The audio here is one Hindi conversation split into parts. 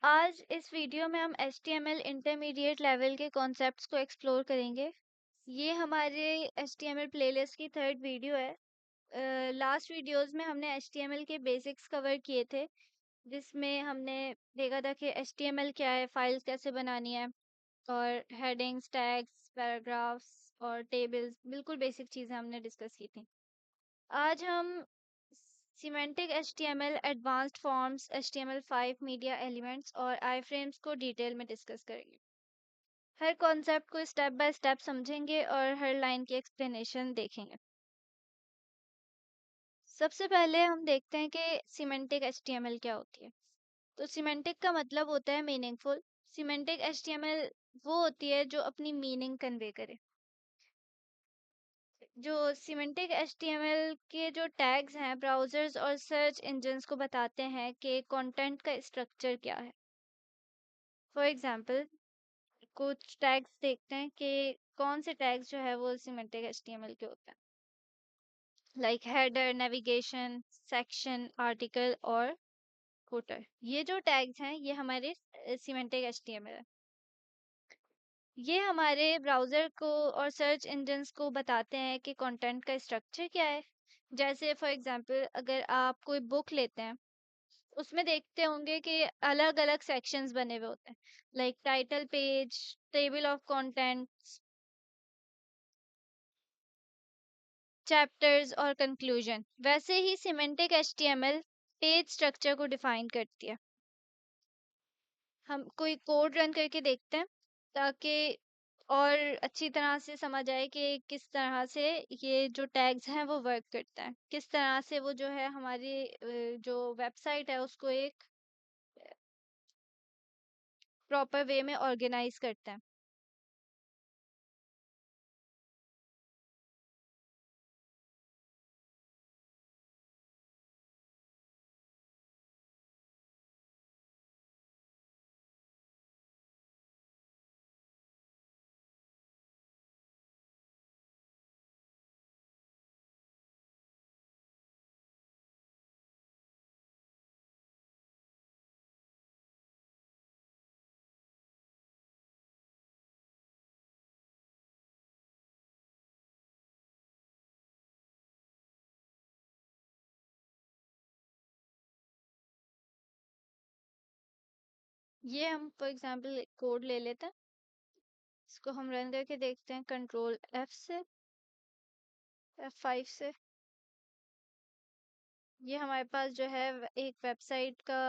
आज इस वीडियो में हम HTML इंटरमीडिएट लेवल के कॉन्सेप्ट्स को एक्सप्लोर करेंगे। ये हमारे HTML प्लेलिस्ट की थर्ड वीडियो है। लास्ट वीडियोस में हमने HTML के बेसिक्स कवर किए थे, जिसमें हमने देखा था कि HTML क्या है, फाइल्स कैसे बनानी है और हेडिंग्स, टैग्स, पैराग्राफ्स और टेबल्स, बिल्कुल बेसिक चीज़ें हमने डिस्कस की थी। आज हम semantic HTML, advanced forms, HTML5 media elements और आईफ्रेम्स को डिटेल में डिस्कस करेंगे। हर कॉन्सेप्ट को स्टेप बाय स्टेप समझेंगे और हर लाइन की एक्सप्लेनेशन देखेंगे। सबसे पहले हम देखते हैं कि सिमेंटिक HTML क्या होती है। तो सिमेंटिक का मतलब होता है मीनिंगफुल। सिमेंटिक HTML वो होती है जो अपनी मीनिंग कन्वे करे। जो सिमेंटिक HTML के जो टैग्स हैं, ब्राउजर्स और सर्च इंजन्स को बताते हैं कि कंटेंट का स्ट्रक्चर क्या है। फॉर एग्जांपल, कुछ टैग्स देखते हैं कि कौन से टैग्स जो है वो सिमेंटिक HTML के होते हैं, like header, navigation, section, article और फुटर। ये जो टैग्स हैं ये हमारे सिमेंटिक HTML है। ये हमारे ब्राउज़र को और सर्च इंजन्स को बताते हैं कि कंटेंट का स्ट्रक्चर क्या है। जैसे फॉर एग्जांपल, अगर आप कोई बुक लेते हैं, उसमें देखते होंगे कि अलग अलग सेक्शंस बने हुए होते हैं, like title page, table of contents, chapters और कंक्लूजन। वैसे ही सिमेंटिक HTML पेज स्ट्रक्चर को डिफाइन करती है। हम कोई कोड रन करके देखते हैं ताकि और अच्छी तरह से समझ आए कि किस तरह से ये जो टैग्स हैं वो वर्क करता है, किस तरह से वो जो है हमारी जो वेबसाइट है उसको एक प्रॉपर वे में ऑर्गेनाइज करता है। ये हम फॉर एग्जांपल कोड ले लेते हैं, इसको हम रन करके देखते हैं कंट्रोल F से, F5 से। ये हमारे पास जो है एक वेबसाइट का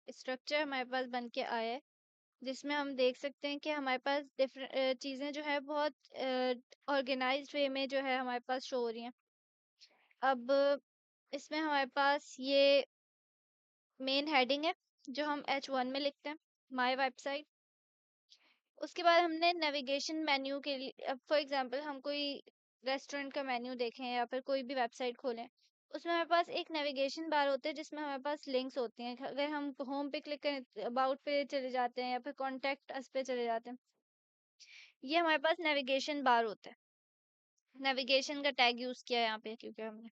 स्ट्रक्चर हमारे पास बन के आया है, जिसमें हम देख सकते हैं कि हमारे पास डिफरेंट चीज़ें जो है बहुत ऑर्गेनाइज्ड वे में जो है हमारे पास शो हो रही हैं। अब इसमें हमारे पास ये मेन हेडिंग है जो हम H1 में लिखते हैं, माय वेबसाइट। उसके बाद हमने नेविगेशन मेन्यू के लिए, अब फॉर एग्जांपल हम कोई रेस्टोरेंट का मेन्यू देखें या फिर कोई भी वेबसाइट खोलें, उसमें हमारे पास एक नेविगेशन बार होता है जिसमें हमारे पास लिंक्स होती हैं। अगर हम होम पे क्लिक करें, अबाउट पे चले जाते हैं या फिर कॉन्टेक्ट अस पे चले जाते हैं, ये हमारे पास नेविगेशन बार होता है। नेविगेशन का टैग यूज किया है यहाँ पे क्योंकि हमने।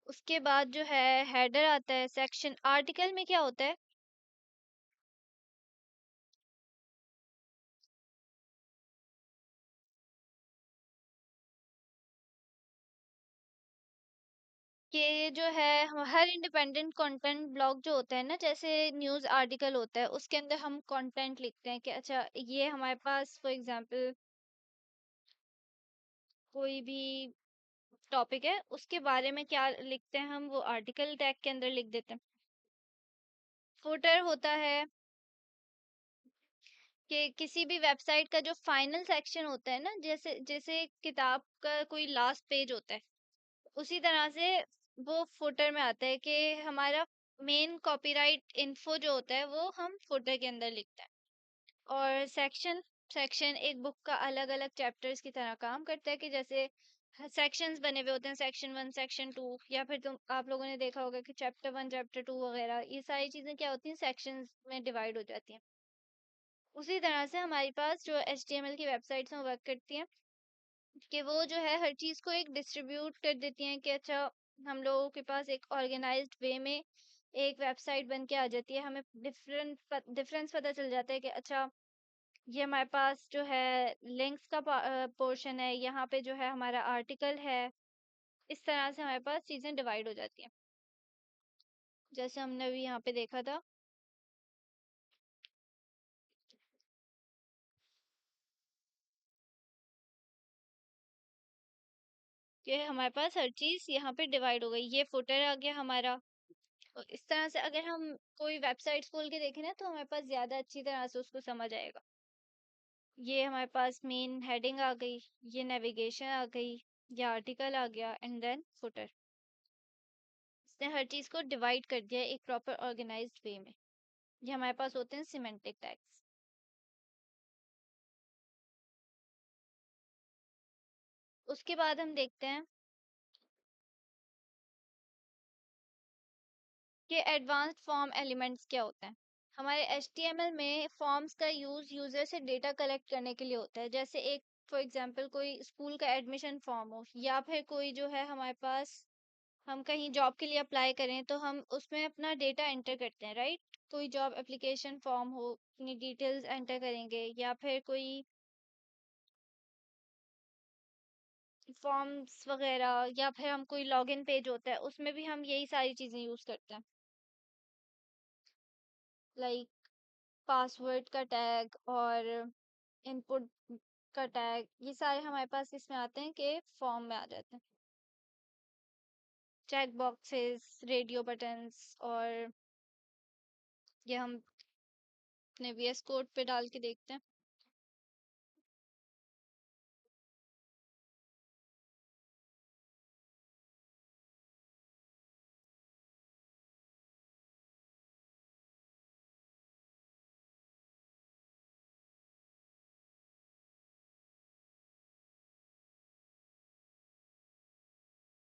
उसके बाद जो है हेडर आता है, सेक्शन, आर्टिकल में क्या होता है कि जो है हर इंडिपेंडेंट कंटेंट ब्लॉक जो होता है ना, जैसे न्यूज़ आर्टिकल होता है उसके अंदर हम कंटेंट लिखते हैं कि अच्छा ये हमारे पास फॉर एग्जांपल कोई भी टॉपिक है उसके बारे में क्या लिखते हैं, हम वो आर्टिकल टैग के अंदर लिख देते हैं। फुटर होता है कि किसी भी वेबसाइट का जो फाइनल सेक्शन होता है ना, जैसे जैसे किताब का कोई लास्ट पेज होता है, उसी तरह से वो फुटर में आता है कि हमारा मेन कॉपीराइट इन्फो जो होता है वो हम फुटर के अंदर लिखते हैं। और सेक्शन, सेक्शन एक बुक का अलग अलग चैप्टर्स की तरह काम करता है कि जैसे सेक्शंस बने हुए होते हैं, सेक्शन 1, सेक्शन 2, या फिर तुम आप लोगों ने देखा होगा कि चैप्टर 1, चैप्टर 2 वगैरह, ये सारी चीज़ें क्या होती हैं, सेक्शंस में डिवाइड हो जाती हैं। उसी तरह से हमारे पास जो HTML की वेबसाइट्स हैं वो वर्क करती हैं कि वो जो है हर चीज़ को एक डिस्ट्रीब्यूट कर देती हैं कि अच्छा हम लोगों के पास एक ऑर्गेनाइज्ड वे में एक वेबसाइट बन के आ जाती है, हमें डिफरेंस पता चल जाता है कि अच्छा ये हमारे पास जो है लिंक्स का पोर्शन है, यहाँ पे जो है हमारा आर्टिकल है। इस तरह से हमारे पास चीज़ें डिवाइड हो जाती हैं, जैसे हमने अभी यहाँ पे देखा था कि हमारे पास हर चीज़ यहाँ पे डिवाइड हो गई। ये फुटर आ गया हमारा। और इस तरह से अगर हम कोई वेबसाइट खोल के देखें ना, तो हमारे पास ज़्यादा अच्छी तरह से उसको समझ आएगा। ये हमारे पास मेन हेडिंग आ गई, ये नेविगेशन आ गई, ये आर्टिकल आ गया एंड देन फुटर। इसने हर चीज़ को डिवाइड कर दिया एक प्रॉपर ऑर्गेनाइज्ड वे में। ये हमारे पास होते हैं सिमेंटिक टैग्स। उसके बाद हम देखते हैं कि एडवांस्ड फॉर्म एलिमेंट्स क्या होते हैं। हमारे HTML में फॉर्म्स का यूज़ यूज़र से डेटा कलेक्ट करने के लिए होता है। जैसे एक फॉर एग्जांपल कोई स्कूल का एडमिशन फॉर्म हो, या फिर कोई जो है हमारे पास हम कहीं जॉब के लिए अप्लाई करें तो हम उसमें अपना डेटा एंटर करते हैं, राइट। कोई जॉब एप्लीकेशन फॉर्म हो, अपनी डिटेल्स एंटर करेंगे, या फिर कोई फॉर्म्स वगैरह, या फिर हम कोई लॉगिन पेज होता है उसमें भी हम यही सारी चीज़ें यूज़ करते हैं, लाइक पासवर्ड का टैग और इनपुट का टैग। ये सारे हमारे पास इसमें आते हैं कि फॉर्म में आ जाते हैं। चेक बॉक्सेस, रेडियो बटन्स, और ये हम अपने VS कोड पे डाल के देखते हैं।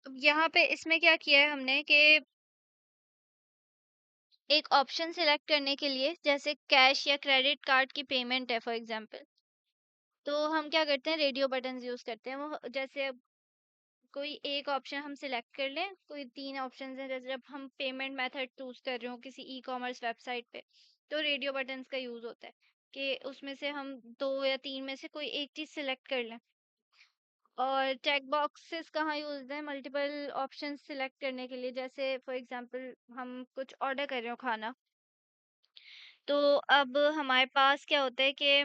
अब यहाँ पे इसमें क्या किया है हमने कि एक ऑप्शन सिलेक्ट करने के लिए, जैसे कैश या क्रेडिट कार्ड की पेमेंट है फॉर एग्जांपल, तो हम क्या करते हैं, रेडियो बटन्स यूज करते हैं। वो जैसे अब कोई एक ऑप्शन हम सिलेक्ट कर लें, कोई 3 ऑप्शंस हैं, जैसे जब हम पेमेंट मेथड चूज कर रहे हो किसी ई-कॉमर्स वेबसाइट पे, तो रेडियो बटन्स का यूज होता है कि उसमें से हम 2 या 3 में से कोई एक चीज सिलेक्ट कर लें। और चेक बॉक्सेस कहाँ यूज है, मल्टीपल ऑप्शंस सिलेक्ट करने के लिए, जैसे फॉर एग्जांपल हम कुछ ऑर्डर कर रहे हो खाना, तो अब हमारे पास क्या होता है कि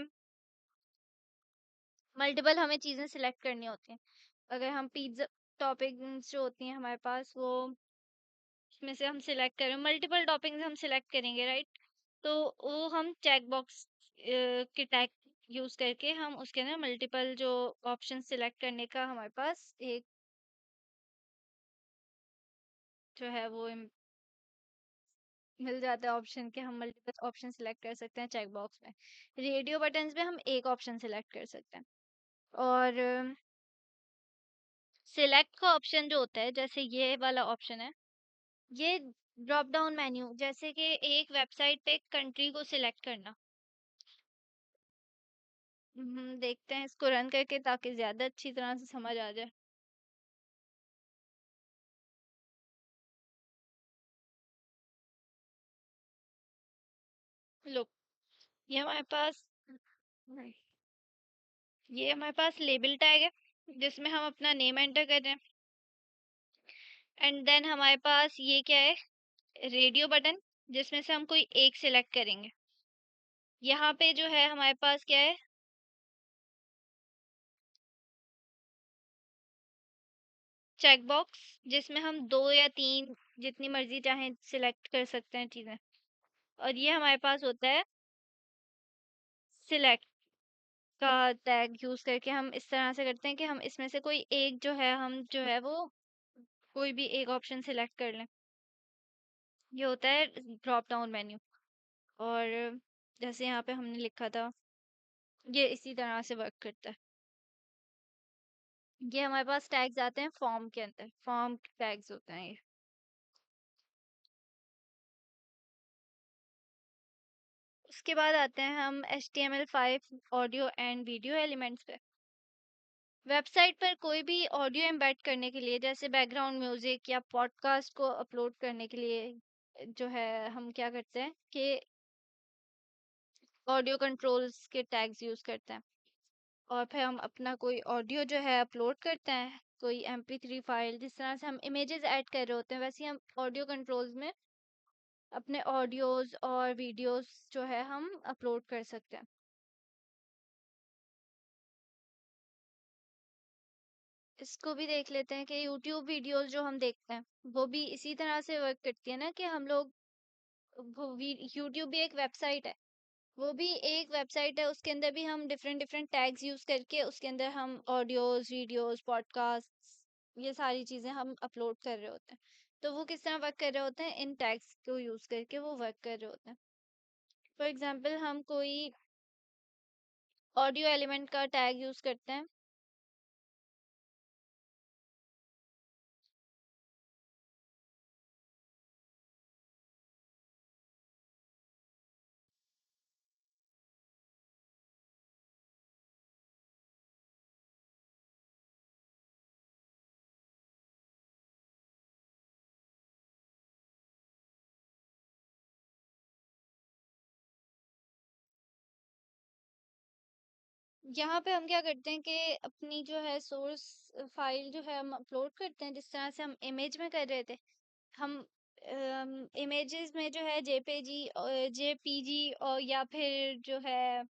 मल्टीपल हमें चीज़ें सिलेक्ट करनी होती हैं। अगर हम पिज़्ज़ा टॉपिंग्स जो होती हैं हमारे पास, वो उसमें से हम सिलेक्ट करें, मल्टीपल टॉपिंग्स हम सिलेक्ट करेंगे, राइट। तो वो हम चेक बॉक्स के टैग यूज़ करके हम उसके अंदर मल्टीपल जो ऑप्शन सिलेक्ट करने का हमारे पास एक जो है वो मिल जाता है ऑप्शन, के हम मल्टीपल ऑप्शन सिलेक्ट कर सकते हैं चेक बॉक्स में। रेडियो बटन्स में हम एक ऑप्शन सिलेक्ट कर सकते हैं। और सिलेक्ट का ऑप्शन जो होता है, जैसे ये वाला ऑप्शन है, ये ड्रॉप डाउन मेन्यू, जैसे कि एक वेबसाइट पे एक कंट्री को सिलेक्ट करना। देखते हैं इसको रन करके ताकि ज्यादा अच्छी तरह से समझ आ जाए। लो, ये हमारे पास ये हमारे पास लेबल टैग है, जिसमें हम अपना नेम एंटर कर रहे हैं। एंड देन हमारे पास ये क्या है, रेडियो बटन, जिसमें से हम कोई एक सिलेक्ट करेंगे। यहाँ पे जो है हमारे पास क्या है, चेक बॉक्स, जिसमें हम 2 या 3 जितनी मर्जी चाहें सिलेक्ट कर सकते हैं चीजें। और ये हमारे पास होता है सिलेक्ट का टैग यूज करके, हम इस तरह से करते हैं कि हम इसमें से कोई एक जो है, हम जो है वो कोई भी एक ऑप्शन सिलेक्ट कर लें। ये होता है ड्रॉप डाउन मेन्यू। और जैसे यहाँ पे हमने लिखा था, ये इसी तरह से वर्क करता है। ये हमारे पास टैग्स आते हैं फॉर्म के अंदर, फॉर्म टैग्स होते हैं ये। उसके बाद आते हैं हम HTML5 audio and video elements पे। वेबसाइट पर कोई भी ऑडियो एम्बेड करने के लिए, जैसे बैकग्राउंड म्यूजिक या पॉडकास्ट को अपलोड करने के लिए, जो है हम क्या करते हैं कि ऑडियो कंट्रोल्स के टैग्स यूज करते हैं, और फिर हम अपना कोई ऑडियो जो है अपलोड करते हैं, कोई MP3 फाइल। जिस तरह से हम इमेजेस ऐड कर रहे होते हैं, वैसे ही हम ऑडियो कंट्रोल्स में अपने ऑडियोज और वीडियोस जो है हम अपलोड कर सकते हैं। इसको भी देख लेते हैं कि यूट्यूब वीडियोस जो हम देखते हैं वो भी इसी तरह से वर्क करती है ना, कि हम लोग वो यूट्यूब भी एक वेबसाइट है, वो भी एक वेबसाइट है, उसके अंदर भी हम डिफरेंट डिफरेंट टैग्स यूज करके उसके अंदर हम ऑडियोज, वीडियोस, पॉडकास्ट, ये सारी चीजें हम अपलोड कर रहे होते हैं। तो वो किस तरह वर्क कर रहे होते हैं, इन टैग्स को यूज करके वो वर्क कर रहे होते हैं। फॉर एग्जांपल हम कोई ऑडियो एलिमेंट का टैग यूज करते हैं। यहाँ पे हम क्या करते हैं कि अपनी जो है सोर्स फाइल जो है हम अपलोड करते हैं, जिस तरह से हम इमेज में कर रहे थे। हम इमेजेस में जो है जेपीजी और जेपीजी और या फिर जो है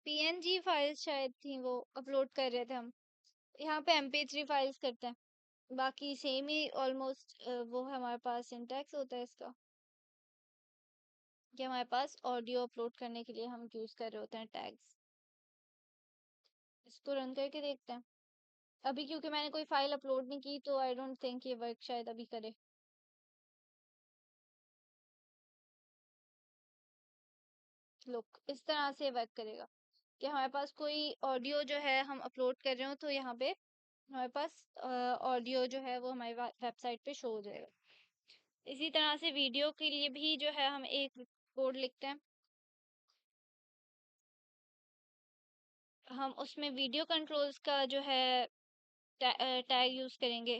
पीएनजी फाइल्स शायद थी, वो अपलोड कर रहे थे हम। यहाँ पे MP3 फाइल्स करते हैं। बाकी सेम ही ऑलमोस्ट वो हमारे पास सिंटैक्स होता है इसका, कि हमारे पास ऑडियो अपलोड करने के लिए हम यूज कर रहे होते हैं टैग्स। इसको रन करके देखते हैं। अभी क्योंकि मैंने कोई फाइल अपलोड नहीं की, तो आई डोंट थिंक ये वर्क शायद अभी करे। लुक इस तरह से वर्क करेगा कि हमारे पास कोई ऑडियो जो है हम अपलोड कर रहे हो, तो यहाँ पे हमारे पास ऑडियो जो है वो हमारी वेबसाइट पे शो हो जाएगा। इसी तरह से वीडियो के लिए भी जो है हम एक कोड लिखते हैं, हम उसमें वीडियो कंट्रोल्स का जो है टैग यूज करेंगे।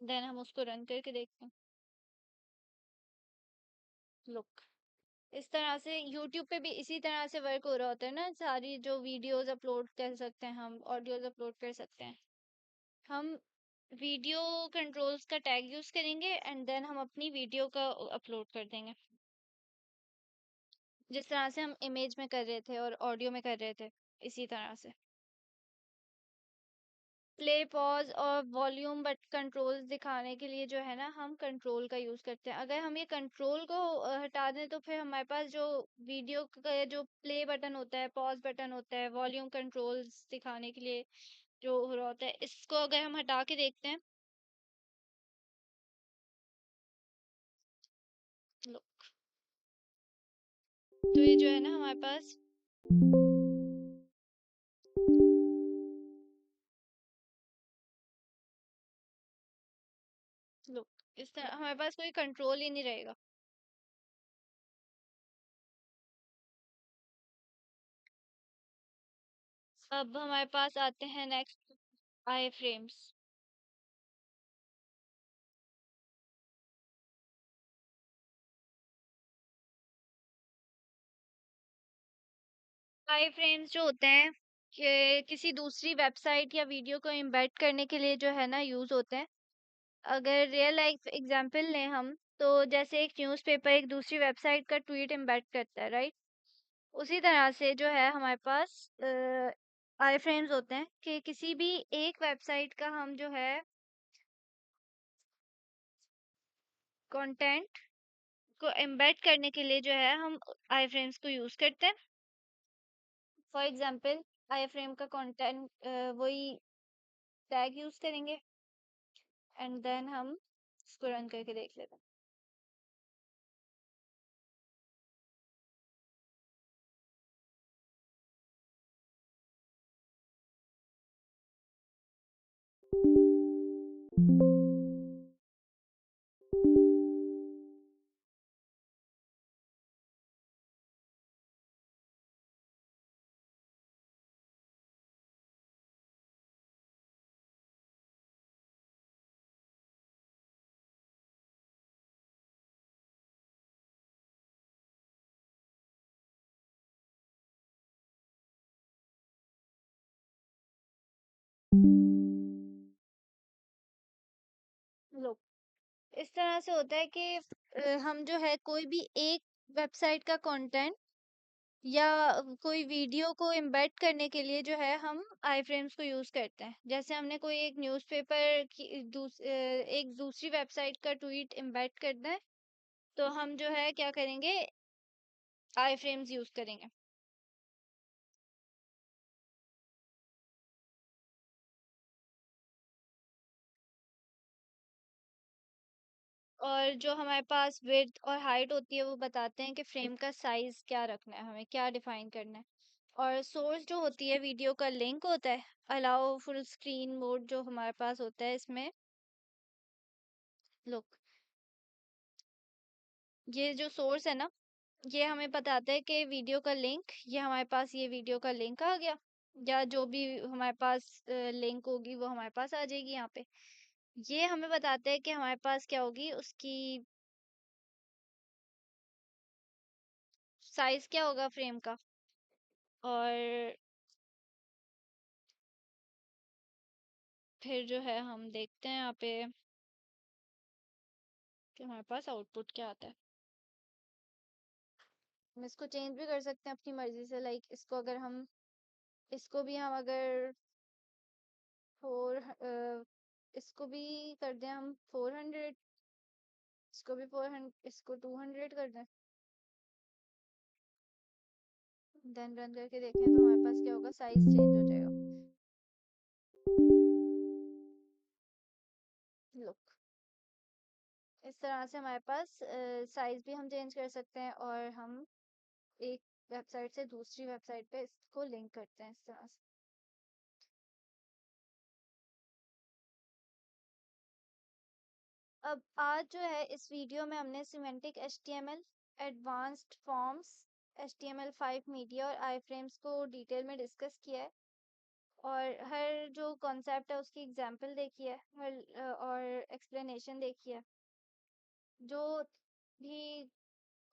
देन हम उसको रन करके देखते हैं। लुक इस तरह से यूट्यूब पे भी इसी तरह से वर्क हो रहा होता है ना, सारी जो वीडियोस अपलोड कर सकते हैं, हम ऑडियोज अपलोड कर सकते हैं। हम वीडियो कंट्रोल्स का टैग यूज करेंगे एंड देन हम अपनी वीडियो का अपलोड कर देंगे, जिस तरह से हम इमेज में कर रहे थे और ऑडियो में कर रहे थे, इसी तरह से। प्ले, पॉज और वॉल्यूम बट कंट्रोल्स दिखाने के लिए जो है ना हम कंट्रोल का यूज करते हैं। अगर हम ये कंट्रोल को हटा दें, तो फिर हमारे पास जो वीडियो का जो प्ले बटन होता है, पॉज बटन होता है, वॉल्यूम कंट्रोल्स दिखाने के लिए जो हो रहा होता है, इसको अगर हम हटा के देखते हैं। लो, तो ये जो है ना हमारे पास, लो, इस तरह हमारे पास कोई कंट्रोल ही नहीं रहेगा। अब हमारे पास आते हैं नेक्स्ट, आई फ्रेम्स। आई फ्रेम्स जो होते हैं कि किसी दूसरी वेबसाइट या वीडियो को एम्बेड करने के लिए जो है ना यूज होते हैं। अगर रियल लाइफ एग्जांपल लें हम, तो जैसे एक न्यूज़पेपर एक दूसरी वेबसाइट का ट्वीट एम्बेड करता है, राइट? उसी तरह से जो है हमारे पास आई फ्रेम्स होते हैं कि किसी भी एक वेबसाइट का हम जो है कंटेंट को एम्बेड करने के लिए जो है हम आई फ्रेम्स को यूज करते हैं। फॉर एग्जांपल आई फ्रेम का कंटेंट वही टैग यूज करेंगे एंड देन हम इसको रन करके देख लेते हैं। इस तरह से होता है कि हम जो है कोई भी एक वेबसाइट का कंटेंट या कोई वीडियो को एम्बेड करने के लिए जो है हम आई फ्रेम्स को यूज करते हैं। जैसे हमने कोई एक न्यूज़पेपर की एक दूसरी वेबसाइट का ट्वीट एम्बेड करना है, तो हम जो है क्या करेंगे, आई फ्रेम्स यूज करेंगे। और जो हमारे पास विड्थ और हाइट होती है वो बताते हैं कि फ्रेम का साइज क्या रखना है, हमें क्या डिफाइन करना है। और सोर्स जो होती है वीडियो का लिंक होता है। अलाउ फुल स्क्रीन मोड जो हमारे पास होता है इसमें, लुक, ये जो सोर्स है ना, ये हमें बताता है कि वीडियो का लिंक, ये हमारे पास ये वीडियो का लिंक आ गया, या जो भी हमारे पास लिंक होगी वो हमारे पास आ जाएगी यहाँ पे। ये हमें बताता है कि हमारे पास क्या होगी, उसकी साइज क्या होगा फ्रेम का। और फिर जो है हम देखते हैं यहाँ पे कि हमारे पास आउटपुट क्या आता है। हम इसको चेंज भी कर सकते हैं अपनी मर्जी से, लाइक इसको अगर हम, इसको भी हम अगर फोर इसको भी कर दें हम 400, इसको भी 400, इसको 200 कर दें, देन रन करके देखें तो हमारे पास क्या होगा, साइज चेंज हो जाएगा। लुक, इस तरह से हमारे पास साइज भी हम चेंज कर सकते हैं, और हम एक वेबसाइट से दूसरी वेबसाइट पे इसको लिंक करते हैं इस तरह से। अब आज जो है इस वीडियो में हमने semantic HTML, advanced forms, HTML5 media और आई फ्रेम्स को डिटेल में डिस्कस किया है। और हर जो कॉन्सेप्ट है उसकी एग्जांपल देखी है, हर और एक्सप्लेनेशन देखी है। जो भी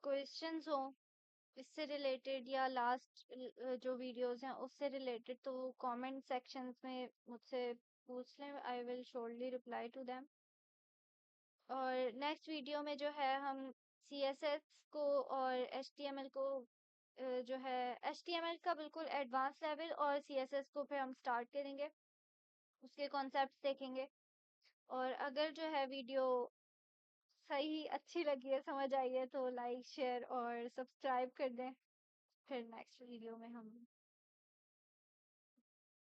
क्वेश्चंस हो इससे रिलेटेड या लास्ट जो वीडियोस हैं उससे रिलेटेड, तो कमेंट सेक्शंस में मुझसे पूछ लें, I will surely reply to them. और नेक्स्ट वीडियो में जो है हम CSS को और HTML को जो है HTML का बिल्कुल एडवांस लेवल, और CSS को फिर हम स्टार्ट करेंगे, उसके कॉन्सेप्ट्स देखेंगे। और अगर जो है वीडियो सही अच्छी लगी है, समझ आई है, तो लाइक शेयर और सब्सक्राइब कर दें। फिर नेक्स्ट वीडियो में हम